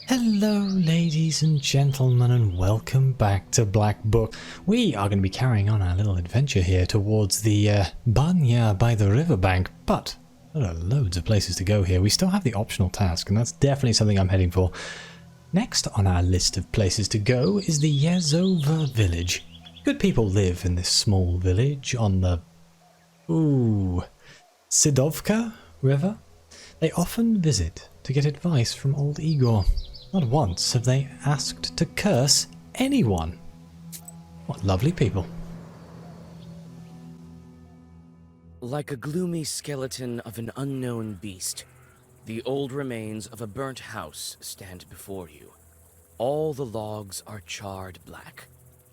Hello ladies and gentlemen, and welcome back to Black Book. We are going to be carrying on our little adventure here towards the Banya by the riverbank, but there are loads of places to go here. We still have the optional task, and that's definitely something I'm heading for. Next on our list of places to go is the Yezova village. Good people live in this small village on the Sidovka River. They often visit to get advice from old Igor. Not once have they asked to curse anyone. What lovely people. Like a gloomy skeleton of an unknown beast, the old remains of a burnt house stand before you. All the logs are charred black.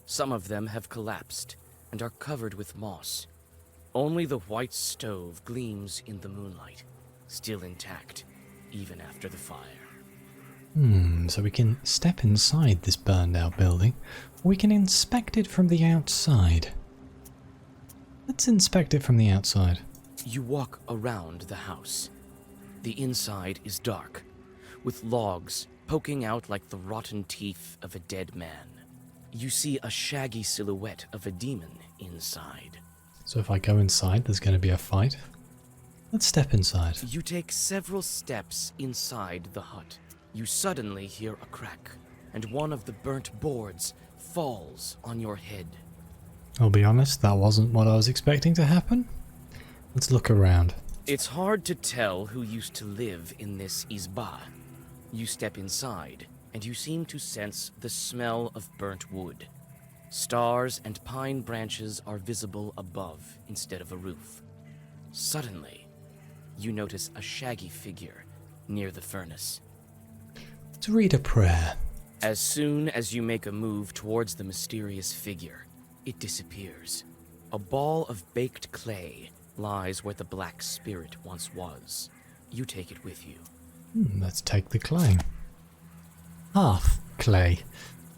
Some of them have collapsed and are covered with moss. Only the white stove gleams in the moonlight, still intact, even after the fire. So we can step inside this burned out building, or we can inspect it from the outside. Let's inspect it from the outside. You walk around the house. The inside is dark, with logs poking out like the rotten teeth of a dead man. You see a shaggy silhouette of a demon inside. So if I go inside, there's going to be a fight. Let's step inside. You take several steps inside the hut. You suddenly hear a crack, and one of the burnt boards falls on your head. I'll be honest, that wasn't what I was expecting to happen. Let's look around. It's hard to tell who used to live in this izba. You step inside, and you seem to sense the smell of burnt wood. Stars and pine branches are visible above instead of a roof. Suddenly, you notice a shaggy figure near the furnace. Let's read a prayer. As soon as you make a move towards the mysterious figure, it disappears. A ball of baked clay lies where the black spirit once was. You take it with you. Let's take the clay. Hearth clay.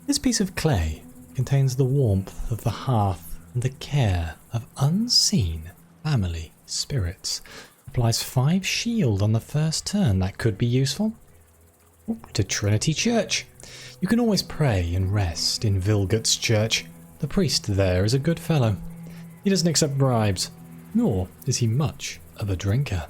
This piece of clay contains the warmth of the hearth and the care of unseen family spirits. Applies 5 shield on the first turn. That could be useful. To Trinity Church. You can always pray and rest in Vilgut's church. The priest there is a good fellow. He doesn't accept bribes, nor is he much of a drinker.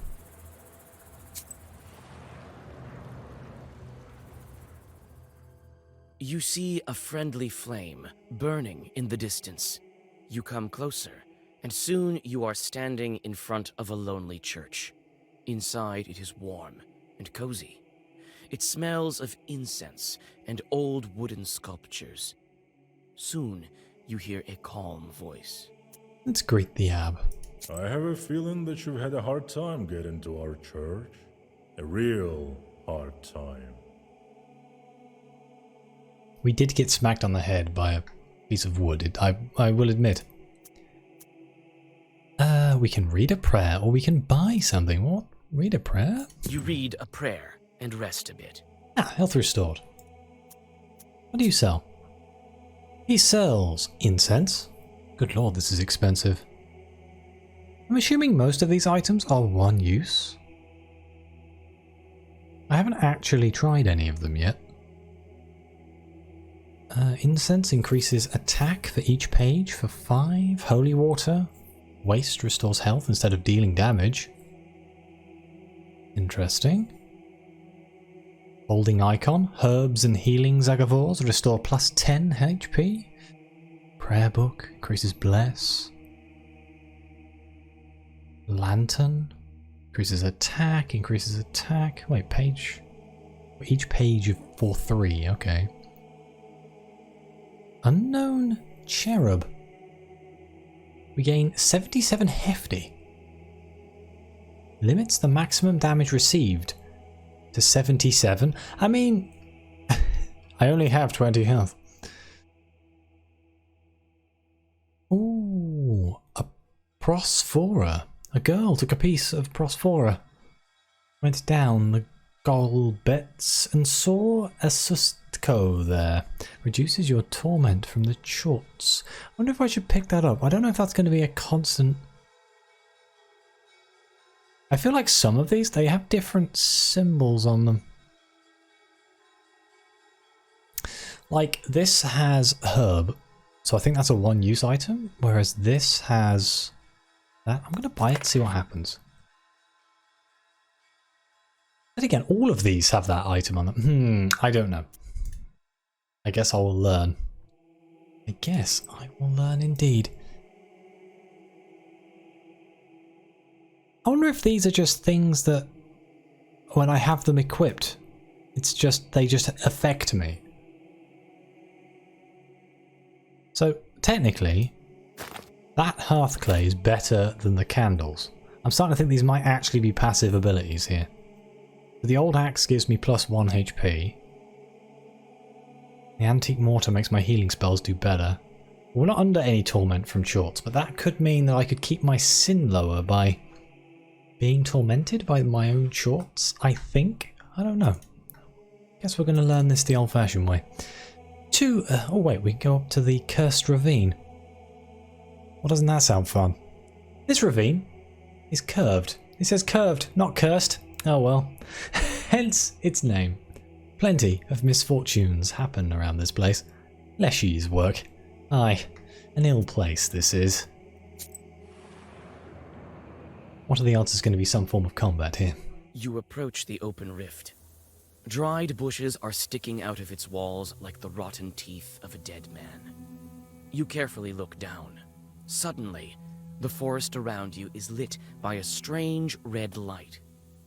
You see a friendly flame burning in the distance. You come closer, and soon you are standing in front of a lonely church. Inside it is warm and cozy. It smells of incense and old wooden sculptures. Soon you hear a calm voice. Let's greet the abb. I have a feeling that you've had a hard time getting to our church. A real hard time. We did get smacked on the head by a piece of wood, I will admit. We can read a prayer, or we can buy something. What? Read a prayer? You read a prayer and rest a bit. Health restored. What do you sell? He sells incense. Good lord, this is expensive. I'm assuming most of these items are one use. I haven't actually tried any of them yet. Incense increases attack for each page for 5. Holy water. Waste restores health instead of dealing damage. Interesting. Holding icon. Herbs and healing Zagavors restore plus 10 HP. Prayer book increases bless. Lantern increases attack. Wait, page. Each page of for 3. Okay. Unknown cherub. We gain 77 hefty. Limits the maximum damage received to 77. I mean, I only have 20 health. Ooh, a prosphora. A girl took a piece of prosphora, went down the Golbets and saw a Sustko there. Reduces your torment from the chorts. I wonder if I should pick that up. I don't know if that's going to be a constant. I feel like some of these, they have different symbols on them. Like, this has herb, so I think that's a one-use item, whereas this has that. I'm going to buy it, see what happens. But again, all of these have that item on them. I don't know. I guess I will learn. I guess I will learn indeed. I wonder if these are just things that, when I have them equipped, they just affect me. So, technically, that hearth clay is better than the candles. I'm starting to think these might actually be passive abilities here. The old axe gives me plus 1 HP. The antique mortar makes my healing spells do better. We're not under any torment from shorts, but that could mean that I could keep my sin lower by being tormented by my own shorts, I think. I don't know. Guess we're going to learn this the old-fashioned way. Oh wait, we go up to the cursed ravine. Well, doesn't that sound fun? This ravine is curved. It says curved, not cursed. Oh well. Hence its name. Plenty of misfortunes happen around this place. Leshy's work. Aye, an ill place this is. What are the odds there's going to be some form of combat here? You approach the open rift. Dried bushes are sticking out of its walls like the rotten teeth of a dead man. You carefully look down. Suddenly, the forest around you is lit by a strange red light.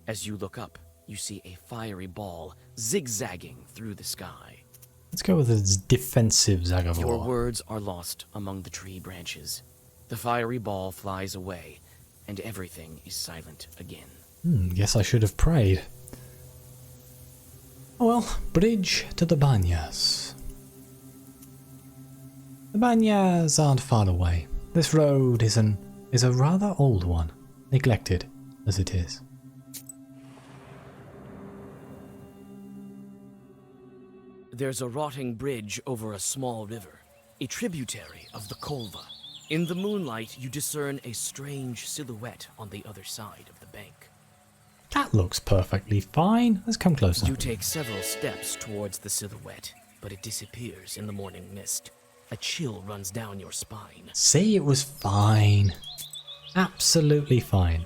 As you look up, you see a fiery ball zigzagging through the sky. Let's go with a defensive Zagavor. Your words are lost among the tree branches. The fiery ball flies away, and everything is silent again. Guess I should have prayed. Oh well, bridge to the Banyas. The Banyas aren't far away. This road is a rather old one, neglected as it is. There's a rotting bridge over a small river, a tributary of the Kolva. In the moonlight, you discern a strange silhouette on the other side of the bank. That looks perfectly fine. Let's come closer. You take several steps towards the silhouette, but it disappears in the morning mist. A chill runs down your spine. See, it was fine. Absolutely fine.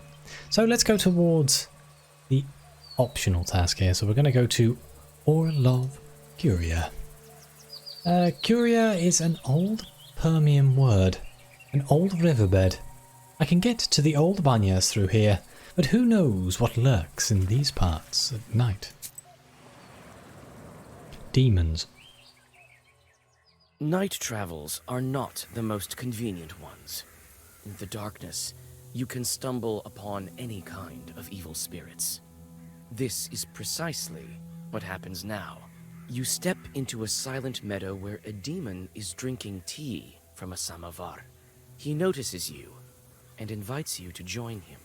So let's go towards the optional task here. So we're going to go to Orlov Curia. Curia is an old Permian word. An old riverbed. I can get to the old Banyas through here, but who knows what lurks in these parts at night. Demons. Night travels are not the most convenient ones. In the darkness, you can stumble upon any kind of evil spirits. This is precisely what happens now. You step into a silent meadow where a demon is drinking tea from a samovar. He notices you and invites you to join him.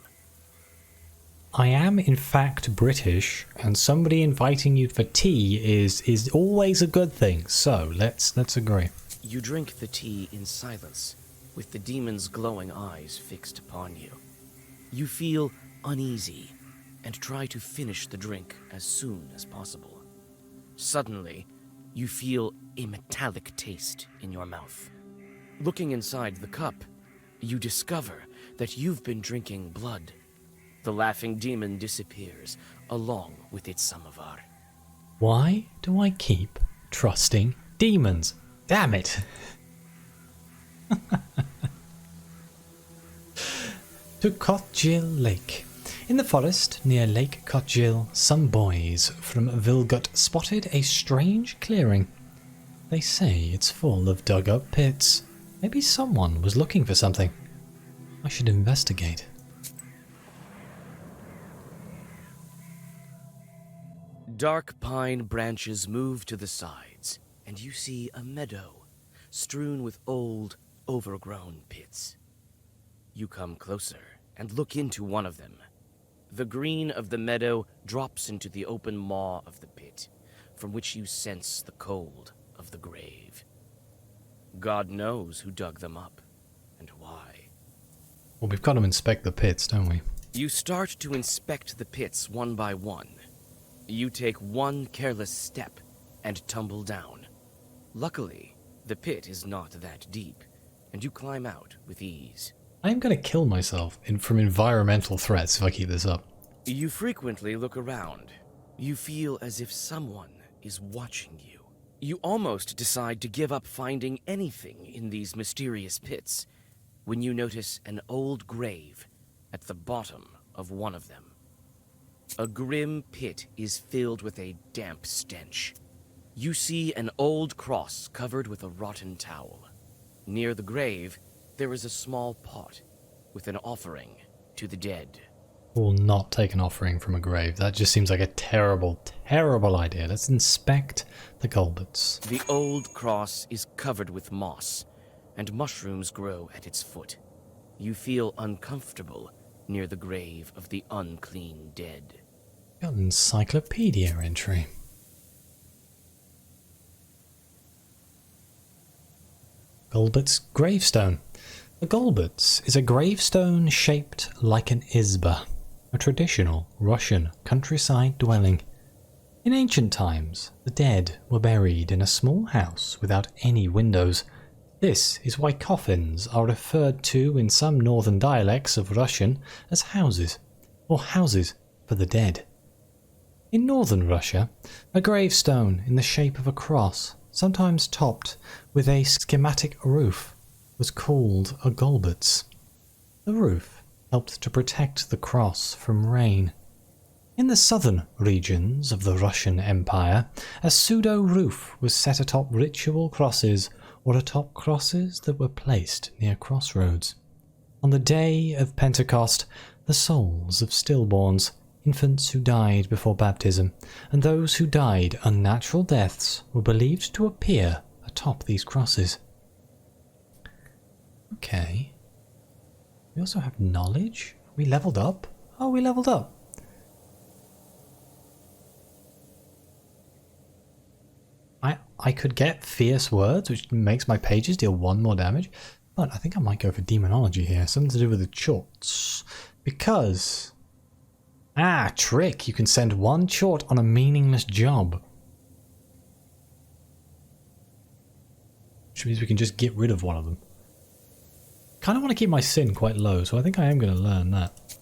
I am in fact British, and somebody inviting you for tea is always a good thing, so let's agree. You drink the tea in silence, with the demon's glowing eyes fixed upon you. You feel uneasy and try to finish the drink as soon as possible. Suddenly, you feel a metallic taste in your mouth. Looking inside the cup, you discover that you've been drinking blood. The laughing demon disappears, along with its samovar. Why do I keep trusting demons? Damn it! To Kotjil Lake. In the forest near Lake Kotjil, some boys from Vilgut spotted a strange clearing. They say it's full of dug-up pits. Maybe someone was looking for something. I should investigate. Dark pine branches move to the sides, and you see a meadow strewn with old, overgrown pits. You come closer and look into one of them. The green of the meadow drops into the open maw of the pit, from which you sense the cold of the grave. God knows who dug them up, and why. Well, we've got to inspect the pits, don't we? You start to inspect the pits one by one. You take one careless step and tumble down. Luckily, the pit is not that deep, and you climb out with ease. I am going to kill myself from environmental threats if I keep this up. You frequently look around. You feel as if someone is watching you. You almost decide to give up finding anything in these mysterious pits when you notice an old grave at the bottom of one of them. A grim pit is filled with a damp stench. You see an old cross covered with a rotten towel. Near the grave, there is a small pot with an offering to the dead. Will not take an offering from a grave. That just seems like a terrible, terrible idea. Let's inspect the Golbets. The old cross is covered with moss, and mushrooms grow at its foot. You feel uncomfortable near the grave of the unclean dead. Got an encyclopedia entry. Golbets gravestone. A Golbets is a gravestone shaped like an izba, a traditional Russian countryside dwelling. In ancient times, the dead were buried in a small house without any windows. This is why coffins are referred to in some northern dialects of Russian as houses, or houses for the dead. In northern Russia, a gravestone in the shape of a cross, sometimes topped with a schematic roof, was called a Golbets. The roof helped to protect the cross from rain. In the southern regions of the Russian Empire, a pseudo-roof was set atop ritual crosses or atop crosses that were placed near crossroads. On the day of Pentecost, the souls of stillborns, infants who died before baptism, and those who died unnatural deaths were believed to appear atop these crosses. Okay. We also have knowledge. We leveled up? Oh, we leveled up. I could get fierce words, which makes my pages deal 1 more damage, but I think I might go for demonology here. Something to do with the chorts. Because... trick! You can send 1 chort on a meaningless job. Which means we can just get rid of one of them. Kind of want to keep my sin quite low, so I think I am going to learn that.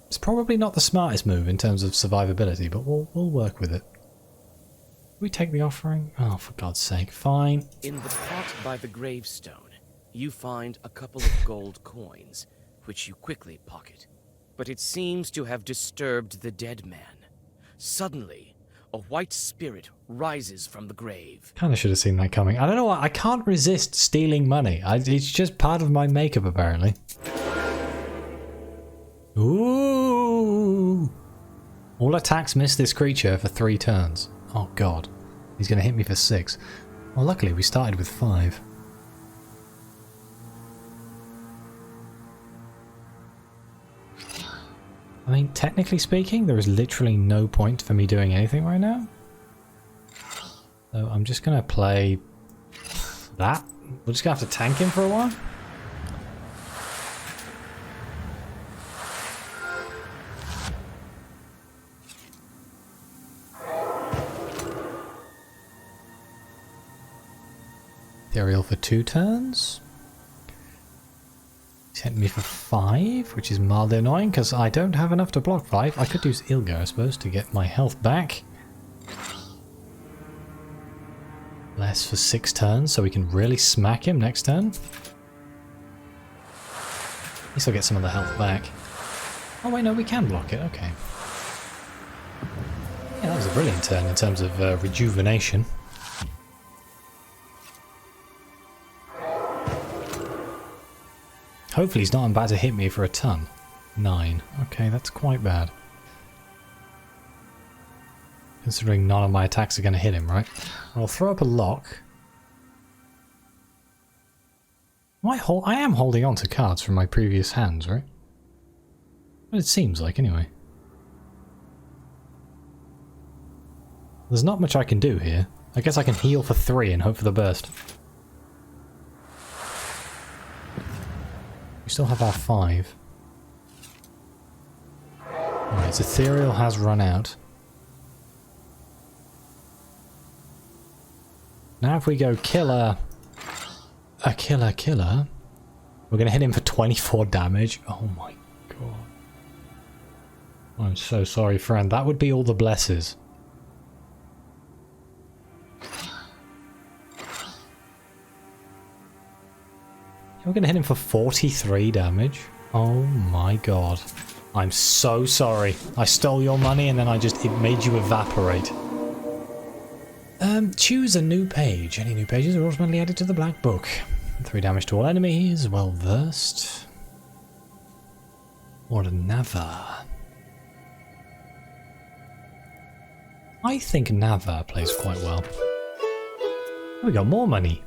It's probably not the smartest move in terms of survivability, but we'll work with it. We take the offering? Oh, for God's sake, fine. In the pot by the gravestone, you find a couple of gold coins, which you quickly pocket. But it seems to have disturbed the dead man. Suddenly, a white spirit rises from the grave. Kind of should have seen that coming. I don't know why. I can't resist stealing money. It's just part of my makeup, apparently. Ooh! All attacks miss this creature for 3 turns. Oh god. He's going to hit me for 6. Well, luckily we started with 5. I mean, technically speaking, there is literally no point for me doing anything right now. So I'm just going to play that. We're just going to have to tank him for a while. Ethereal for 2 turns. He's hit me for 5, which is mildly annoying because I don't have enough to block 5. I could use Ilga, I suppose, to get my health back. Less for 6 turns, so we can really smack him next turn. At least I'll get some of the health back. Oh wait, no, we can block it, okay. Yeah, that was a brilliant turn in terms of rejuvenation. Hopefully he's not about to hit me for a ton. 9. Okay, that's quite bad. Considering none of my attacks are going to hit him, right? I'll throw up a lock. I am holding on to cards from my previous hands, right? Well, it seems like, anyway. There's not much I can do here. I guess I can heal for 3 and hope for the burst. We still have our 5. Alright, his ethereal has run out. Now if we go killer, killer, we're going to hit him for 24 damage. Oh my god. I'm so sorry, friend. That would be all the blesses. We're going to hit him for 43 damage. Oh my god. I'm so sorry. I stole your money and then it made you evaporate. Choose a new page. Any new pages are automatically added to the black book. 3 damage to all enemies. Well versed. Or never. I think Nava plays quite well. Oh, we got more money.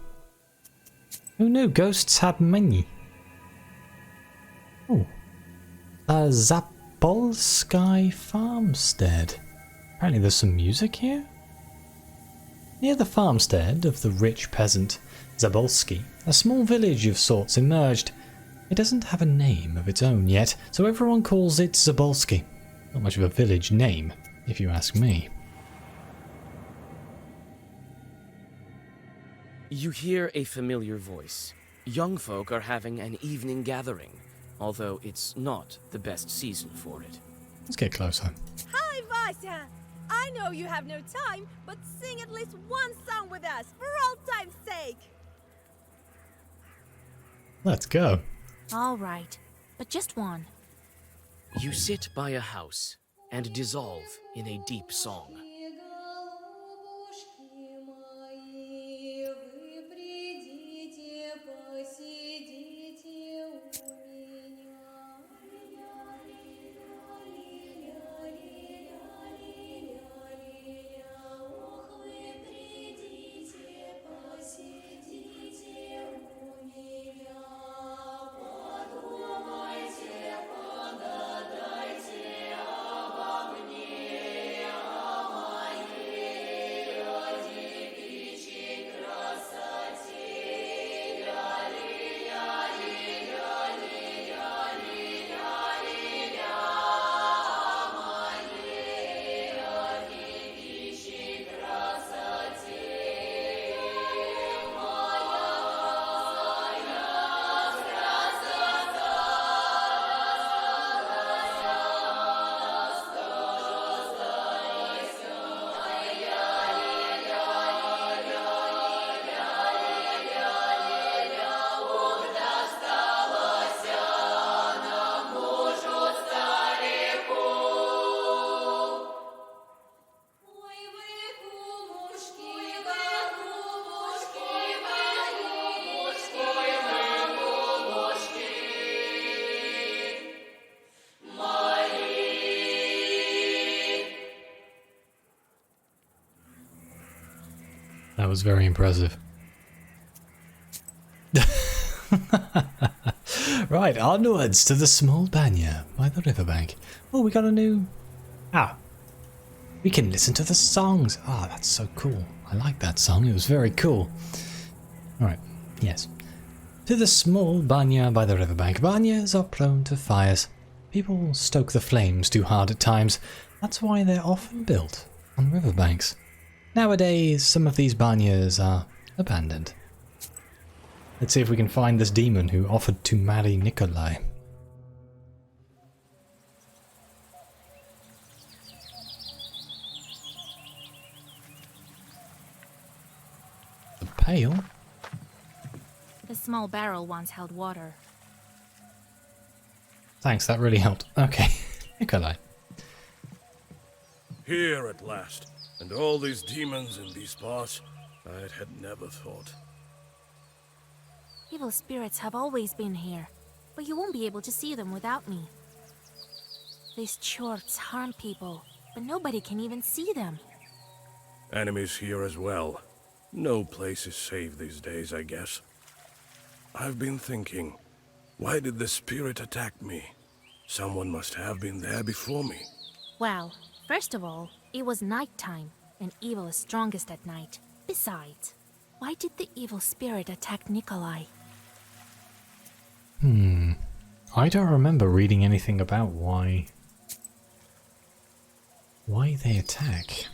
Who knew ghosts had money? Oh. A Zapolsky farmstead. Apparently there's some music here. Near the farmstead of the rich peasant Zabolski, a small village of sorts emerged. It doesn't have a name of its own yet, so everyone calls it Zabolski. Not much of a village name, if you ask me. You hear a familiar voice. Young folk are having an evening gathering, although it's not the best season for it. Let's get closer. Hi, Vasya! I know you have no time, but sing at least one song with us, for old time's sake! Let's go. All right, but just one. You sit by a house and dissolve in a deep song. That was very impressive. Right, onwards to the small Banya by the riverbank. Oh, we got a new... we can listen to the songs. That's so cool. I like that song. It was very cool. Alright, yes. To the small Banya by the riverbank. Banyas are prone to fires. People stoke the flames too hard at times. That's why they're often built on riverbanks. Nowadays, some of these banyas are abandoned. Let's see if we can find this demon who offered to marry Nikolai. The pail? The small barrel once held water. Thanks, that really helped. Okay, Nikolai. Here at last. And all these demons in these parts, I had never thought. Evil spirits have always been here, but you won't be able to see them without me. These chorts harm people, but nobody can even see them. Enemies here as well. No place is safe these days, I guess. I've been thinking, why did the spirit attack me? Someone must have been there before me. Well, first of all, it was nighttime, and evil is strongest at night. Besides, why did the evil spirit attack Nikolai? I don't remember reading anything about why they attack.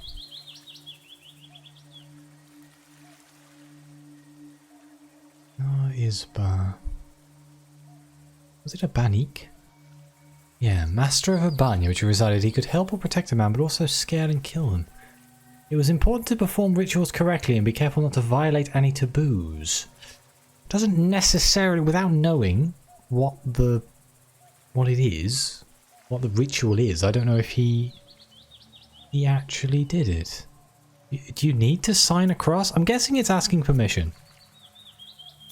Isba. Was it a Banik? Yeah, Master of Abanya, which resided. He could help or protect a man, but also scare and kill them. It was important to perform rituals correctly and be careful not to violate any taboos. Doesn't necessarily, without knowing what it is, what the ritual is, I don't know if he actually did it. Do you need to sign a cross? I'm guessing it's asking permission.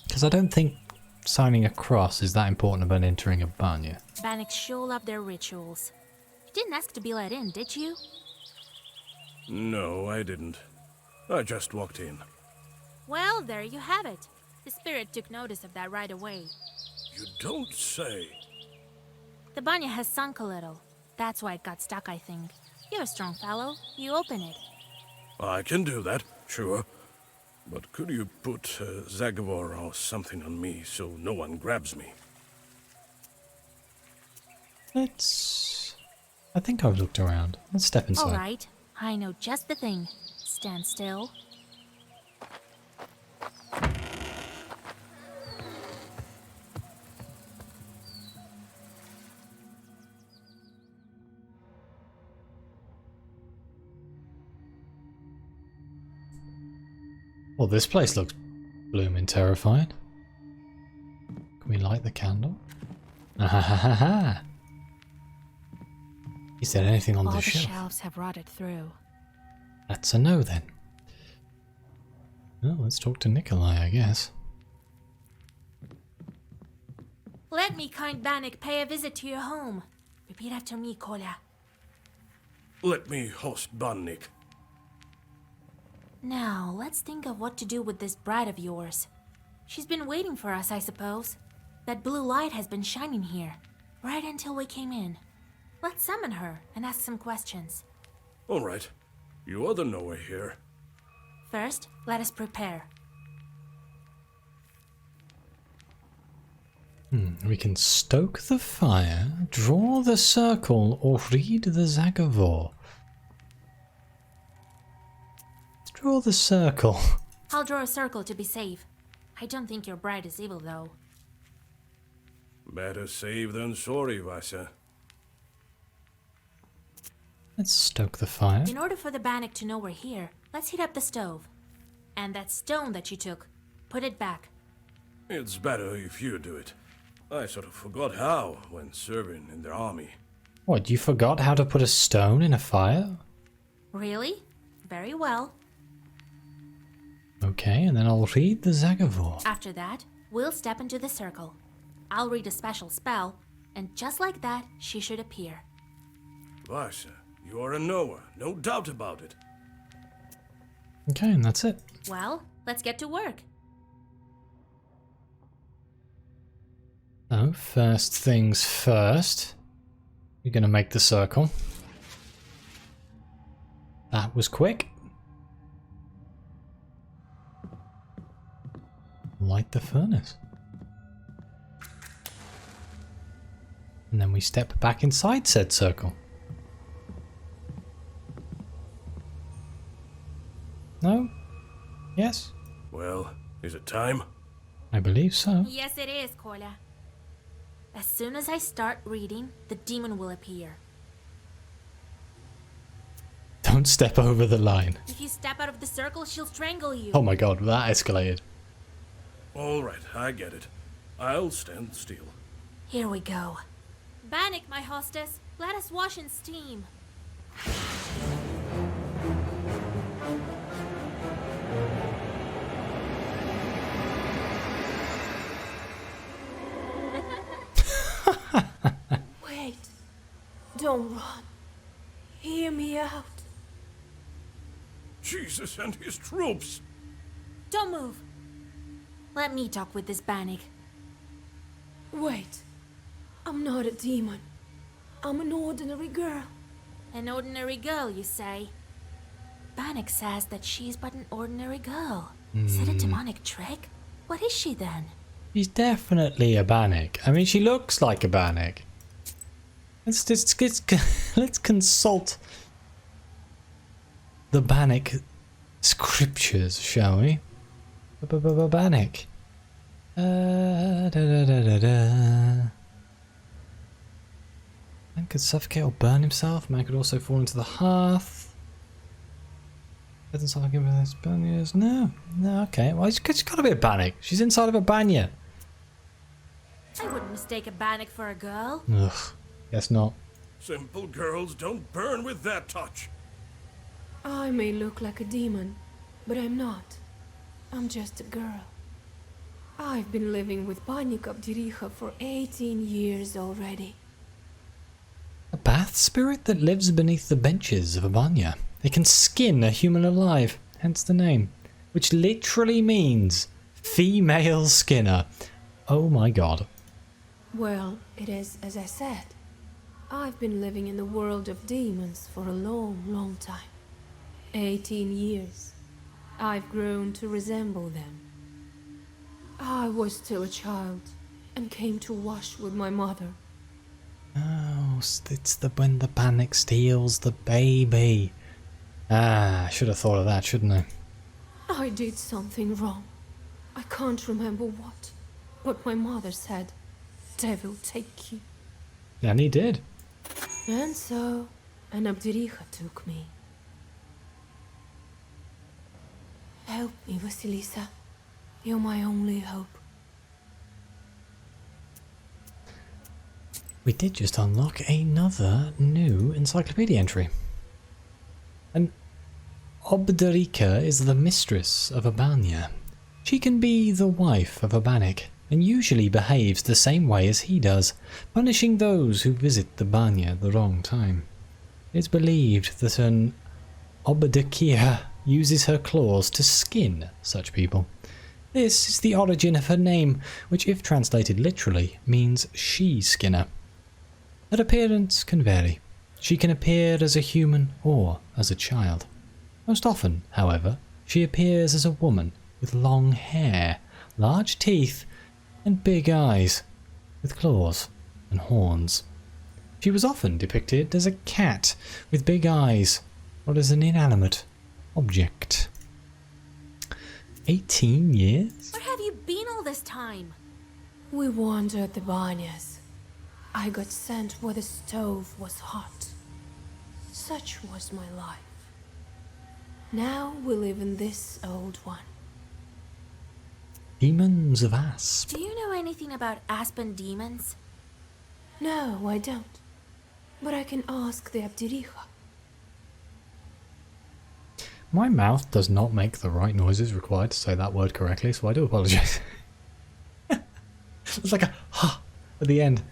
Because I don't think signing a cross is that important about entering a Banya. Bannock sure love their rituals. You didn't ask to be let in, did you? No, I didn't. I just walked in. Well, there you have it. The spirit took notice of that right away. You don't say. The Banya has sunk a little. That's why it got stuck, I think. You're a strong fellow. You open it. I can do that, sure. But could you put Zagavor or something on me so no one grabs me? I think I've looked around. Let's step inside. All right. I know just the thing. Stand still. Well, this place looks blooming terrifying. Can we light the candle? Ah. Is there anything on All the the shelf? shelves have rotted through. That's a no then. Well, let's talk to Nikolai, I guess. Let me, kind Bannock, pay a visit to your home. Repeat after me, Kolya. Let me host Bannik. Now, let's think of what to do with this bride of yours. She's been waiting for us, I suppose. That blue light has been shining here, right until we came in. Let's summon her and ask some questions. All right. You are the knower here. First, let us prepare. We can stoke the fire, draw the circle, or read the Zagavor. Let's draw the circle. I'll draw a circle to be safe. I don't think your bride is evil, though. Better safe than sorry, Vasa. Let's stoke the fire. In order for the Bannock to know we're here, let's heat up the stove. And that stone that you took, put it back. It's better if you do it. I sort of forgot how when serving in the army. What, you forgot how to put a stone in a fire? Really? Very well. Okay, and then I'll read the Zagavor. After that, we'll step into the circle. I'll read a special spell, and just like that, she should appear. Vasa, you are a knower, no doubt about it. Okay, and that's it. Well, let's get to work. So, first things first. We're gonna make the circle. That was quick. Light the furnace. And then we step back inside said circle. No? Yes? Well, is it time? I believe so. Yes, it is, Kolya. As soon as I start reading, the demon will appear. Don't step over the line. If you step out of the circle, she'll strangle you. Oh my god, that escalated. All right, I get it. I'll stand still. Here we go. Bannock, my hostess, let us wash in steam. Wait. Don't run. Hear me out. Jesus and his troops! Don't move. Let me talk with this Bannock. Wait. I'm not a demon. I'm an ordinary girl. An ordinary girl, you say? Bannock says that she's but an ordinary girl. Is it a demonic trick? What is she then? She's definitely a Bannock. I mean, she looks like a Bannock. Let's consult the Bannock scriptures, shall we? Bannock. Man could suffocate or burn himself. Man could also fall into the hearth. Doesn't suffocate with his banyas. No, okay. Well, she's got to be a bannock. She's inside of a banya. I wouldn't mistake a bannock for a girl. Ugh, guess not. Simple girls don't burn with that touch. I may look like a demon, but I'm not. I'm just a girl. I've been living with Banya for 18 years already. A bath spirit that lives beneath the benches of Abanya. It can skin a human alive, hence the name, which literally means female skinner. Oh my god. Well, it is as I said. I've been living in the world of demons for a long, long time. 18 years. I've grown to resemble them. I was still a child and came to wash with my mother. Oh, it's when the bannock steals the baby. Ah, I should have thought of that, shouldn't I? I did something wrong. I can't remember what, but my mother said, "Devil take you." And he did. And so, an Abdiricha took me. Help me, Vasilisa. You're my only hope. We did just unlock another new encyclopedia entry. An Obdarica is the mistress of Abanya. She can be the wife of a bannock, and usually behaves the same way as he does, punishing those who visit the Banya at the wrong time. It's believed that an Obdakia uses her claws to skin such people. This is the origin of her name, which if translated literally means she-skinner. Her appearance can vary. She can appear as a human or as a child. Most often, however, she appears as a woman with long hair, large teeth, and big eyes, with claws and horns. She was often depicted as a cat with big eyes, or as an inanimate object. 18 years? Where have you been all this time? We wandered the Banyas. I got sent where the stove was hot. Such was my life. Now we live in this old one. Demons of Asp. Do you know anything about Aspen demons? No, I don't. But I can ask the Abdiricha. My mouth does not make the right noises required to say that word correctly, so I do apologise. It's like a ha at the end.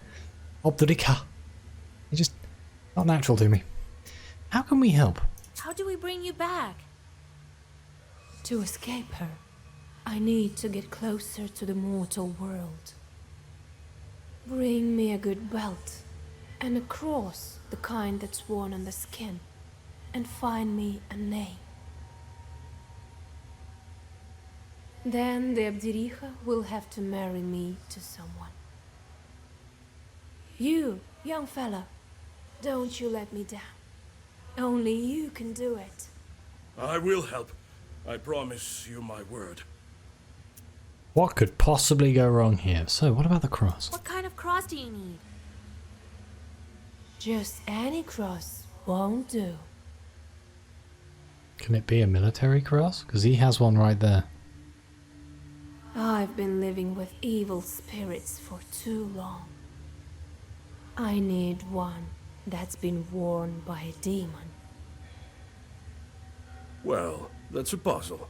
Obdrika. It's just not natural to me. How can we help? How do we bring you back? To escape her, I need to get closer to the mortal world. Bring me a good belt and a cross, the kind that's worn on the skin, and find me a name. Then the Abdiricha will have to marry me to someone. You, young fella, don't you let me down. Only you can do it. I will help. I promise you my word. What could possibly go wrong here? So, what about the cross? What kind of cross do you need? Just any cross won't do. Can it be a military cross? Because he has one right there. I've been living with evil spirits for too long. I need one that's been worn by a demon. Well, that's a puzzle.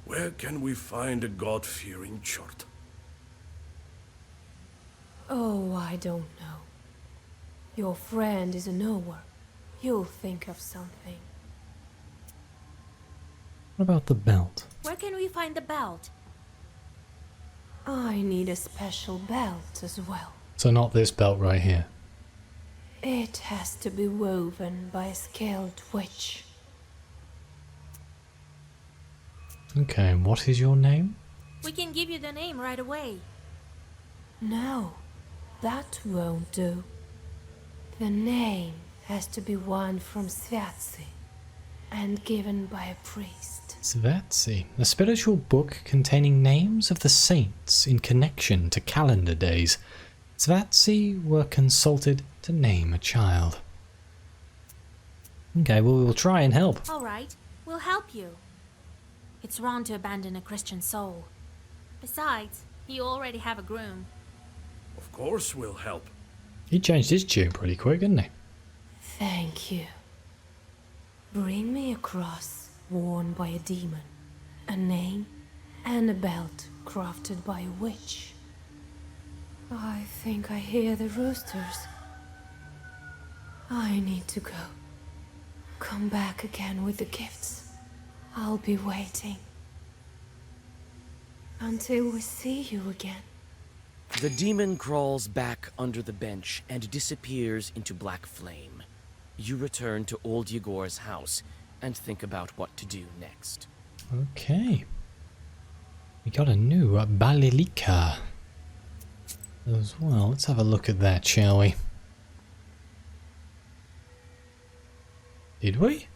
Where can we find a God-fearing chort? Oh, I don't know. Your friend is a knower. You'll think of something. What about the belt? Where can we find the belt? I need a special belt as well. So not this belt right here. It has to be woven by a skilled witch. Okay, and what is your name? We can give you the name right away. No, that won't do. The name has to be one from Sviatsi, and given by a priest. Svetsi, a spiritual book containing names of the saints in connection to calendar days. Svetsi were consulted to name a child. Okay, well, we'll try and help. All right, we'll help you. It's wrong to abandon a Christian soul. Besides, you already have a groom. Of course we'll help. He changed his tune pretty quick, didn't he? Thank you. Bring me a cross worn by a demon, a name, and a belt crafted by a witch. I think I hear the roosters. I need to go. Come back again with the gifts. I'll be waiting. Until we see you again. The demon crawls back under the bench and disappears into black flame. You return to old Yegor's house and think about what to do next. Okay. We got a new Balilika as well. Let's have a look at that, shall we? Did we?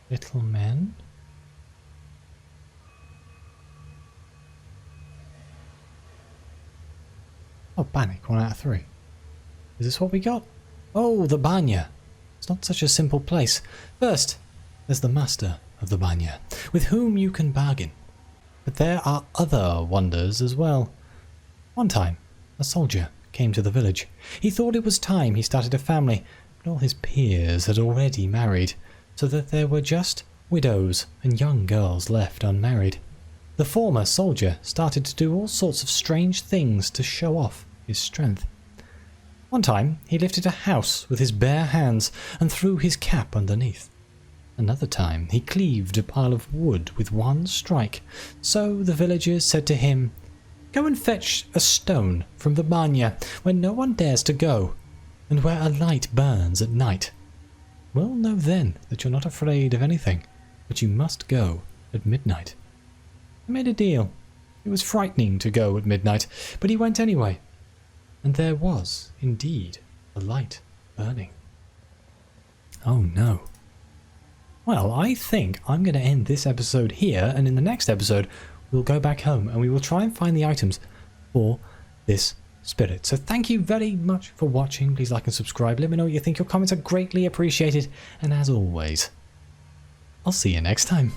Little men? Oh, panic, 1 out of 3. Is this what we got? Oh, the Banya. It's not such a simple place. First, there's the master of the Banya, with whom you can bargain. But there are other wonders as well. One time, a soldier came to the village. He thought it was time he started a family, but all his peers had already married, so that there were just widows and young girls left unmarried. The former soldier started to do all sorts of strange things to show off his strength. One time, he lifted a house with his bare hands and threw his cap underneath. Another time, he cleaved a pile of wood with one strike. So the villagers said to him, "Go and fetch a stone from the Banya where no one dares to go, and where a light burns at night. We'll know then that you're not afraid of anything, but you must go at midnight." He made a deal. It was frightening to go at midnight, but he went anyway. And there was, indeed, a light burning. Oh no. Well, I think I'm going to end this episode here, and in the next episode, we'll go back home and we will try and find the items for this spirit. So thank you very much for watching. Please like and subscribe. Let me know what you think. Your comments are greatly appreciated. And as always, I'll see you next time.